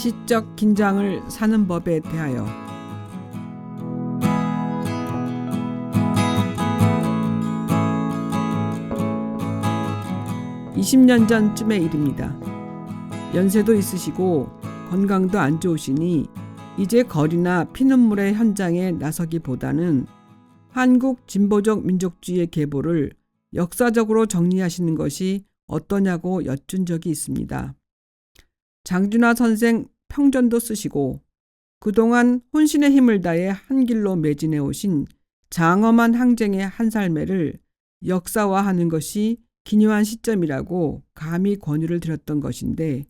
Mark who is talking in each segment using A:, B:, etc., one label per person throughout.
A: 시적 긴장을 사는 법에 대하여. (20년) 전쯤의 일입니다. 연세도 있으시고 건강도 안 좋으시니 이제 거리나 피눈물의 현장에 나서기보다는 한국 진보적 민족주의의 계보를 역사적으로 정리하시는 것이 어떠냐고 여쭌 적이 있습니다. 장준하 선생 평전도 쓰시고 그동안 혼신의 힘을 다해 한 길로 매진해 오신 장엄한 항쟁의 한 삶을 역사화하는 것이 기묘한 시점이라고 감히 권유를 드렸던 것인데,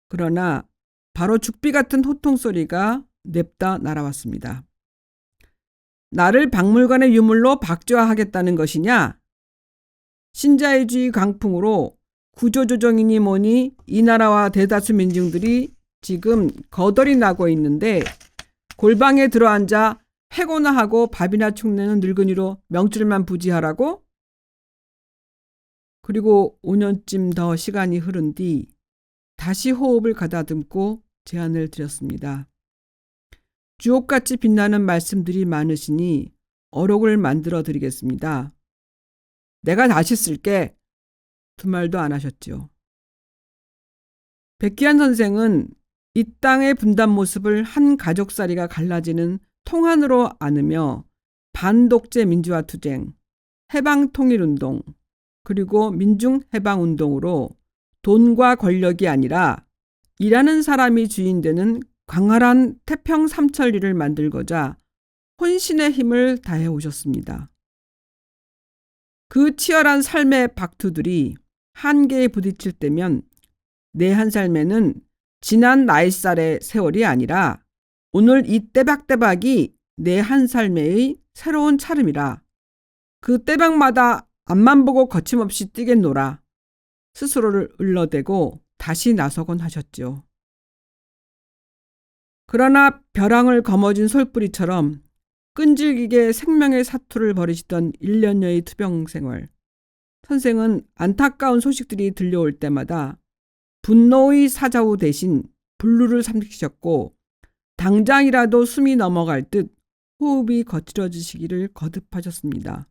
A: 그러나 바로 죽비 같은 호통소리가 냅다 날아왔습니다. 나를 박물관의 유물로 박제화하겠다는 것이냐? 신자유주의 강풍으로 구조조정이니 뭐니 이 나라와 대다수 민중들이 지금 거덜이 나고 있는데 골방에 들어앉아 해고나 하고 밥이나 축내는 늙은이로 명줄만 부지하라고? 그리고 5년쯤 더 시간이 흐른 뒤 다시 호흡을 가다듬고 제안을 드렸습니다. 주옥같이 빛나는 말씀들이 많으시니 어록을 만들어 드리겠습니다. 내가 다시 쓸게. 두 말도 안 하셨죠. 백기환 선생은 이 땅의 분단 모습을 한 가족살이가 갈라지는 통한으로 안으며 반독재 민주화 투쟁, 해방통일운동, 그리고 민중해방운동으로 돈과 권력이 아니라 일하는 사람이 주인되는 광활한 태평 삼천리를 만들고자 혼신의 힘을 다해 오셨습니다. 그 치열한 삶의 박투들이 한계에 부딪힐 때면 내 한 삶에는 지난 나이살의 세월이 아니라 오늘 이 때박때박이 내 한 삶의 새로운 차름이라. 그 때박마다 앞만 보고 거침없이 뛰겠노라. 스스로를 을러대고 다시 나서곤 하셨죠. 그러나 벼랑을 거머쥔 솔뿌리처럼 끈질기게 생명의 사투를 벌이시던 1년여의 투병 생활. 선생은 안타까운 소식들이 들려올 때마다 분노의 사자후 대신 분루를 삼키셨고 당장이라도 숨이 넘어갈 듯 호흡이 거칠어지시기를 거듭하셨습니다.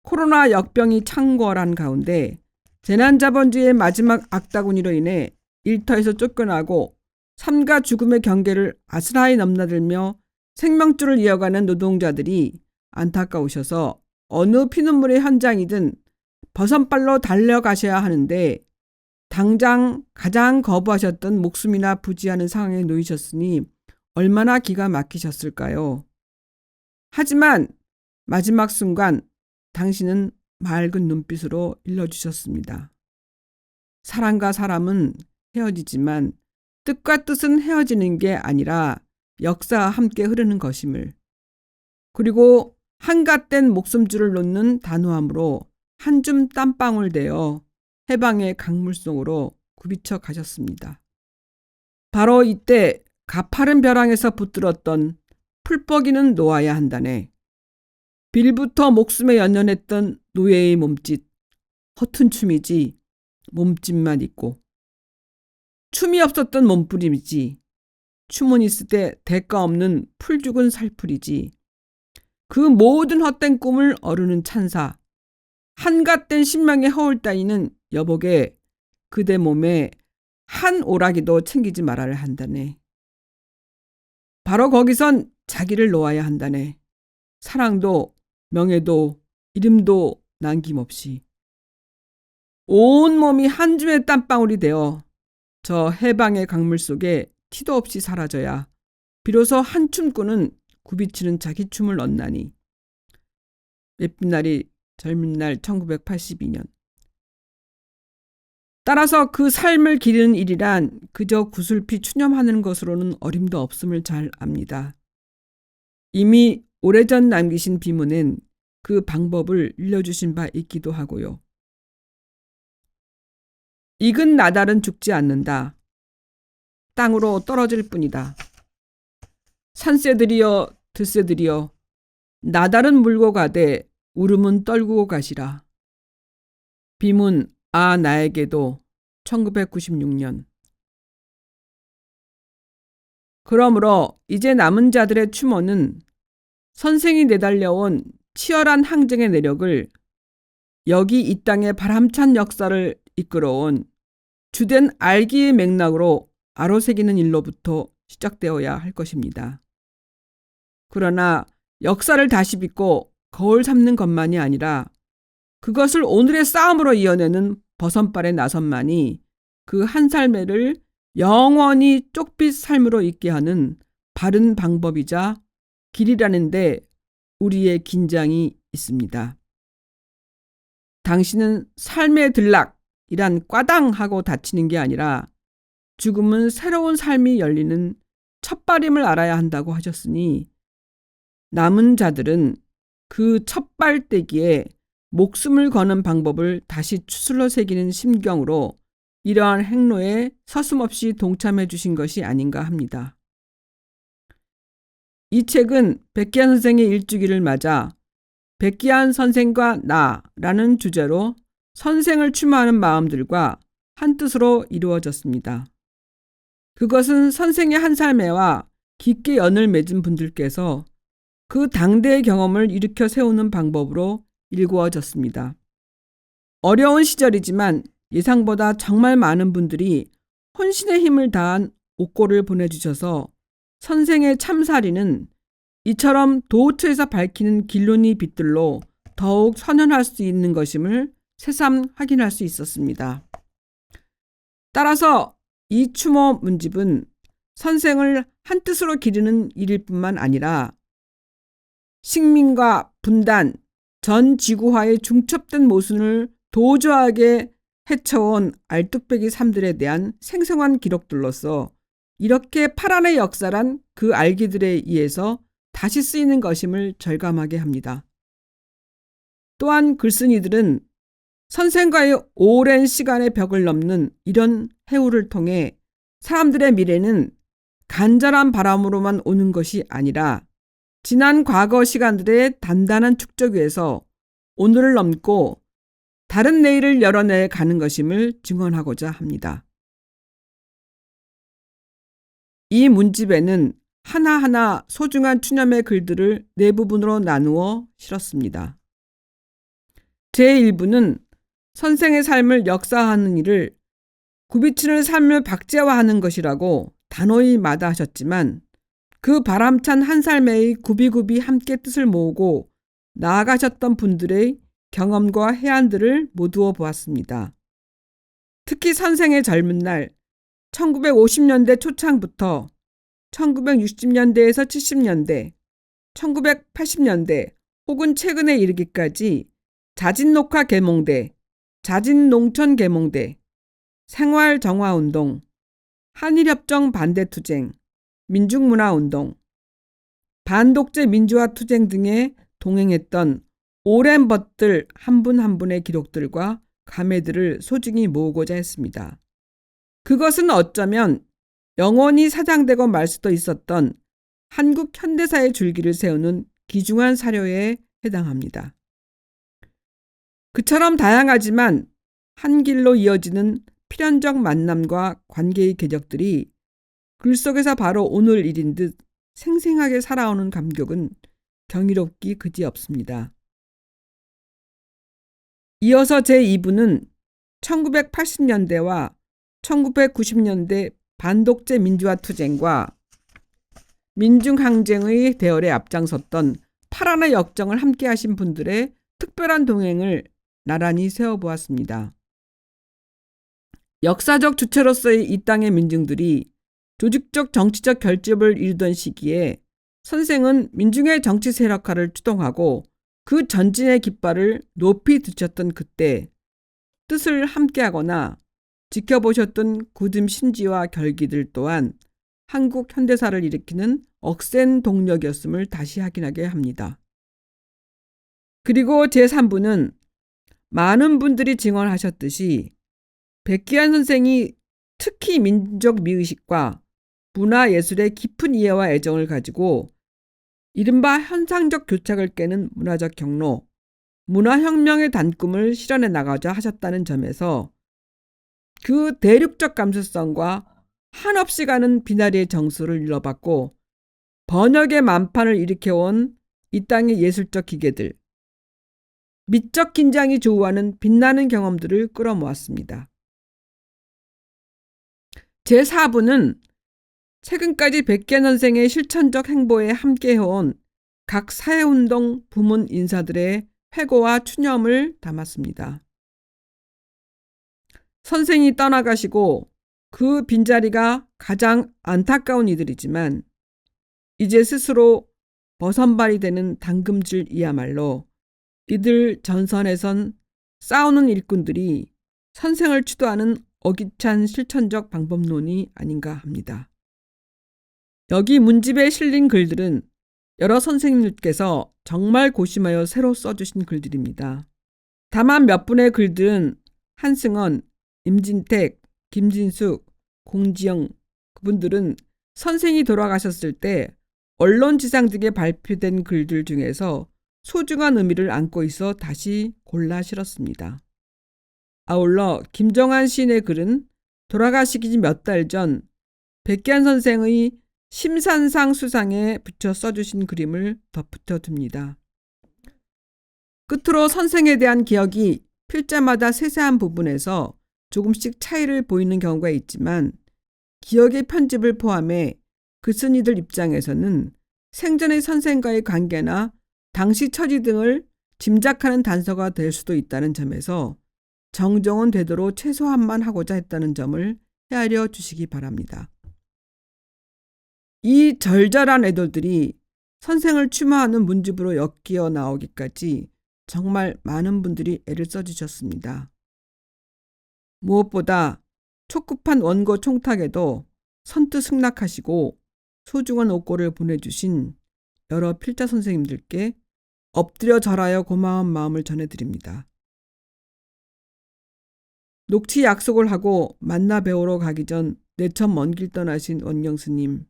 A: 코로나 역병이 창궐한 가운데 재난자본주의의 마지막 악다구니로 인해 일터에서 쫓겨나고 삶과 죽음의 경계를 아스라이 넘나들며 생명줄을 이어가는 노동자들이 안타까우셔서 어느 피눈물의 현장이든 버선발로 달려가셔야 하는데 당장 가장 거부하셨던 목숨이나 부지하는 상황에 놓이셨으니 얼마나 기가 막히셨을까요? 하지만 마지막 순간 당신은 맑은 눈빛으로 일러주셨습니다. 사람과 사람은 헤어지지만 뜻과 뜻은 헤어지는 게 아니라 역사와 함께 흐르는 것임을, 그리고 한갓된 목숨줄을 놓는 단호함으로 한 줌 땀방울 되어 해방의 강물속으로 굽이쳐 가셨습니다. 바로 이때 가파른 벼랑에서 붙들었던 풀뻐기는 놓아야 한다네. 빌부터 목숨에 연연했던 노예의 몸짓, 허튼 춤이지 몸짓만 있고, 춤이 없었던 몸부림이지 춤은 있을 때 대가 없는 풀죽은 살풀이지, 그 모든 헛된 꿈을 어루는 찬사, 한갓된 신명의 허울 따위는 여보게 그대 몸에 한 오라기도 챙기지 말아야 한다네. 바로 거기선 자기를 놓아야 한다네. 사랑도 명예도 이름도 남김없이 온 몸이 한 줌의 땀방울이 되어 저 해방의 강물 속에 티도 없이 사라져야 비로소 한 춤꾼은 굽이치는 자기 춤을 얻나니. 예쁜 날이 젊은 날 1982년. 따라서 그 삶을 기르는 일이란 그저 구슬피 추념하는 것으로는 어림도 없음을 잘 압니다. 이미 오래전 남기신 비문엔 그 방법을 일러주신 바 있기도 하고요. 익은 나달은 죽지 않는다. 땅으로 떨어질 뿐이다. 산새들이여 들새들이여 나달은 물고 가되 울음은 떨구고 가시라. 비문 아 나에게도 1996년. 그러므로 이제 남은 자들의 추모는 선생이 내달려온 치열한 항쟁의 내력을 여기 이 땅의 바람찬 역사를 이끌어온 주된 알기의 맥락으로 아로새기는 일로부터 시작되어야 할 것입니다. 그러나 역사를 다시 빚고 거울 삼는 것만이 아니라 그것을 오늘의 싸움으로 이어내는 버선발의 나선만이 그 한 삶을 영원히 쪽빛 삶으로 있게 하는 바른 방법이자 길이라는데 우리의 긴장이 있습니다. 당신은 삶의 들락이란 꽈당하고 다치는 게 아니라 죽음은 새로운 삶이 열리는 첫발임을 알아야 한다고 하셨으니 남은 자들은 그 첫발떼기에 목숨을 거는 방법을 다시 추슬러 새기는 심경으로 이러한 행로에 서슴없이 동참해 주신 것이 아닌가 합니다. 이 책은 백기환 선생의 일주기를 맞아 백기환 선생과 나라는 주제로 선생을 추모하는 마음들과 한뜻으로 이루어졌습니다. 그것은 선생의 한 삶에와 깊게 연을 맺은 분들께서 그 당대의 경험을 일으켜 세우는 방법으로 일구어졌습니다. 어려운 시절이지만 예상보다 정말 많은 분들이 혼신의 힘을 다한 옥고를 보내주셔서 선생의 참사리는 이처럼 도처에서 밝히는 길론이 빛들로 더욱 선연할 수 있는 것임을 새삼 확인할 수 있었습니다. 따라서 이 추모 문집은 선생을 한뜻으로 기르는 일일 뿐만 아니라 식민과 분단, 전 지구화의 중첩된 모순을 도주하게 헤쳐온 알뚝배기 삶들에 대한 생생한 기록들로서 이렇게 파란의 역사란 그 알기들에 의해서 다시 쓰이는 것임을 절감하게 합니다. 또한 글쓴이들은 선생과의 오랜 시간의 벽을 넘는 이런 해우를 통해 사람들의 미래는 간절한 바람으로만 오는 것이 아니라 지난 과거 시간들의 단단한 축적 위에서 오늘을 넘고 다른 내일을 열어내 가는 것임을 증언하고자 합니다. 이 문집에는 하나하나 소중한 추념의 글들을 네 부분으로 나누어 실었습니다. 제1부는 선생의 삶을 역사하는 일을 구비치는 삶을 박제화하는 것이라고 단호히 마다하셨지만 그 바람찬 한 삶의 굽이굽이 함께 뜻을 모으고 나아가셨던 분들의 경험과 해안들을 모두어 보았습니다. 특히 선생의 젊은 날 1950년대 초창부터 1960년대에서 70년대, 1980년대 혹은 최근에 이르기까지 자진녹화 계몽대, 자진농촌 계몽대, 생활정화운동, 한일협정 반대투쟁, 민중문화운동, 반독재 민주화투쟁 등에 동행했던 오랜 벗들 한 분 한 분의 기록들과 감회들을 소중히 모으고자 했습니다. 그것은 어쩌면 영원히 사장되고 말 수도 있었던 한국 현대사의 줄기를 세우는 귀중한 사료에 해당합니다. 그처럼 다양하지만 한 길로 이어지는 필연적 만남과 관계의 궤적들이 글 속에서 바로 오늘 일인 듯 생생하게 살아오는 감격은 경이롭기 그지없습니다. 이어서 제2부는 1980년대와 1990년대 반독재 민주화 투쟁과 민중항쟁의 대열에 앞장섰던 파란의 역정을 함께 하신 분들의 특별한 동행을 나란히 세워보았습니다. 역사적 주체로서의 이 땅의 민중들이 조직적 정치적 결집을 이루던 시기에 선생은 민중의 정치 세력화를 추동하고 그 전진의 깃발을 높이 드셨던 그때 뜻을 함께하거나 지켜보셨던 굳은 심지와 결기들 또한 한국 현대사를 일으키는 억센 동력이었음을 다시 확인하게 합니다. 그리고 제3부는 많은 분들이 증언하셨듯이 백기환 선생이 특히 민족 미의식과 문화예술의 깊은 이해와 애정을 가지고 이른바 현상적 교착을 깨는 문화적 경로, 문화혁명의 단꿈을 실현해 나가자 하셨다는 점에서 그 대륙적 감수성과 한없이 가는 비나리의 정수를 일러받고 번역의 만판을 일으켜온 이 땅의 예술적 기계들, 미적 긴장이 조우하는 빛나는 경험들을 끌어모았습니다. 제4부는 최근까지 백기환 선생의 실천적 행보에 함께해온 각 사회운동 부문 인사들의 회고와 추념을 담았습니다. 선생이 떠나가시고 그 빈자리가 가장 안타까운 이들이지만 이제 스스로 버선발이 되는 당금질이야말로 이들 전선에선 싸우는 일꾼들이 선생을 추도하는 어깃찬 실천적 방법론이 아닌가 합니다. 여기 문집에 실린 글들은 여러 선생님들께서 정말 고심하여 새로 써주신 글들입니다. 다만 몇 분의 글들은 한승원, 임진택, 김진숙, 공지영 그분들은 선생이 돌아가셨을 때 언론지상 등에 발표된 글들 중에서 소중한 의미를 안고 있어 다시 골라 실었습니다. 아울러 김정한 시인의 글은 돌아가시기 몇 달 전 백기환 선생의 심산상 수상에 붙여 써주신 그림을 덧붙여 둡니다. 끝으로 선생에 대한 기억이 필자마다 세세한 부분에서 조금씩 차이를 보이는 경우가 있지만 기억의 편집을 포함해 글쓴이들 입장에서는 생전의 선생과의 관계나 당시 처지 등을 짐작하는 단서가 될 수도 있다는 점에서 정정은 되도록 최소한만 하고자 했다는 점을 헤아려 주시기 바랍니다. 이 절절한 애도들이 선생을 추모하는 문집으로 엮여 나오기까지 정말 많은 분들이 애를 써주셨습니다. 무엇보다 촉급한 원고 총탁에도 선뜻 승낙하시고 소중한 옥고를 보내주신 여러 필자 선생님들께 엎드려 절하여 고마운 마음을 전해드립니다. 녹취 약속을 하고 만나 뵈우러 가기 전 내천 먼 길 떠나신 원경 스님.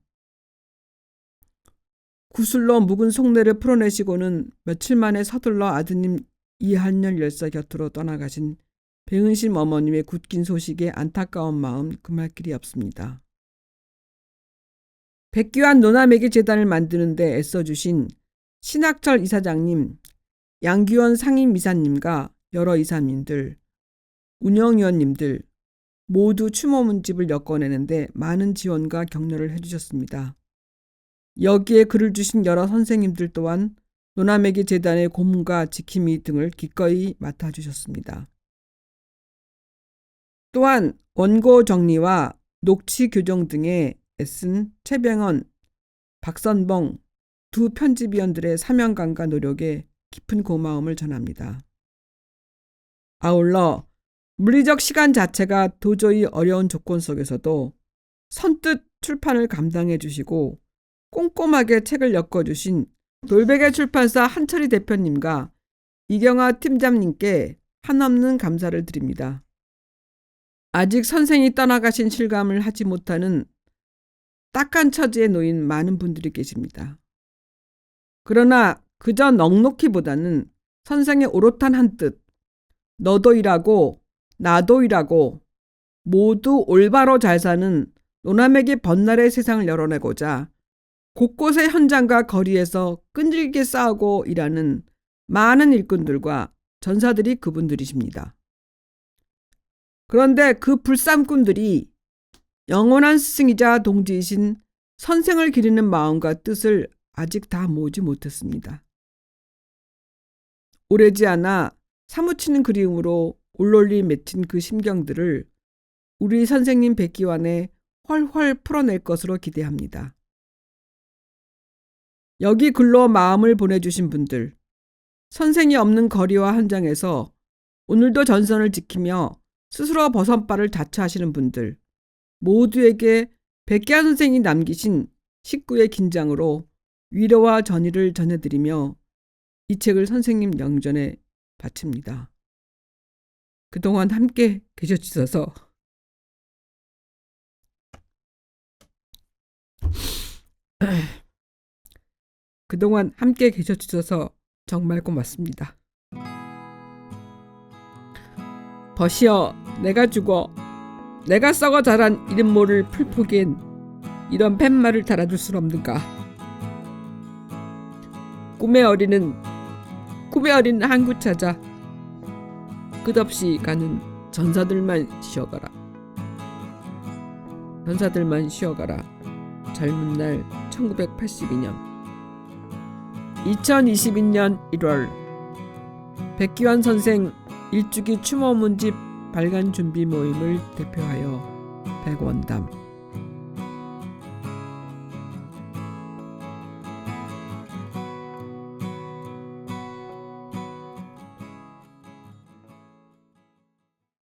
A: 구슬로 묵은 속내를 풀어내시고는 며칠 만에 서둘러 아드님 이한열 열사 곁으로 떠나가신 배은심 어머님의 굳긴 소식에 안타까운 마음 금할 길이 없습니다. 백기환 노나매기 재단을 만드는 데 애써주신 신학철 이사장님, 양규원 상임이사님과 여러 이사님들, 운영위원님들 모두 추모 문집을 엮어내는데 많은 지원과 격려를 해주셨습니다. 여기에 글을 주신 여러 선생님들 또한 노나매기 재단의 고문과 지킴이 등을 기꺼이 맡아주셨습니다. 또한 원고 정리와 녹취 교정 등에 애쓴 최병헌, 박선봉 두 편집위원들의 사명감과 노력에 깊은 고마움을 전합니다. 아울러 물리적 시간 자체가 도저히 어려운 조건 속에서도 선뜻 출판을 감당해 주시고 꼼꼼하게 책을 엮어주신 돌베개 출판사 한철희 대표님과 이경아 팀장님께 한없는 감사를 드립니다. 아직 선생이 떠나가신 실감을 하지 못하는 딱한 처지에 놓인 많은 분들이 계십니다. 그러나 그저 넉넉히보다는 선생의 오롯한 한 뜻, 너도 일하고 나도 일하고 모두 올바로 잘 사는 노남에게 번날의 세상을 열어내고자 곳곳의 현장과 거리에서 끈질기게 싸우고 일하는 많은 일꾼들과 전사들이 그분들이십니다. 그런데 그 불쌈꾼들이 영원한 스승이자 동지이신 선생을 기리는 마음과 뜻을 아직 다 모으지 못했습니다. 오래지 않아 사무치는 그리움으로 올롤리 맺힌 그 심경들을 우리 선생님 백기환에 훨훨 풀어낼 것으로 기대합니다. 여기 글로 마음을 보내주신 분들, 선생이 없는 거리와 현장에서 오늘도 전선을 지키며 스스로 버선발을 자처하시는 분들 모두에게 백기환 선생이 남기신 식구의 긴장으로 위로와 전의를 전해드리며 이 책을 선생님 영전에 바칩니다. 그동안 함께 계셔주셔서 정말 고맙습니다. 버시어 내가 죽어 내가 썩어 자란 이름 모를 풀포기엔 이런 팻말을 달아줄 순 없는가. 꿈의 어린은 항구 찾아 끝없이 가는 전사들만 쉬어가라. 젊은 날 1982년 2022년 1월 백기환 선생 일주기 추모 문집 발간 준비 모임을 대표하여 백원담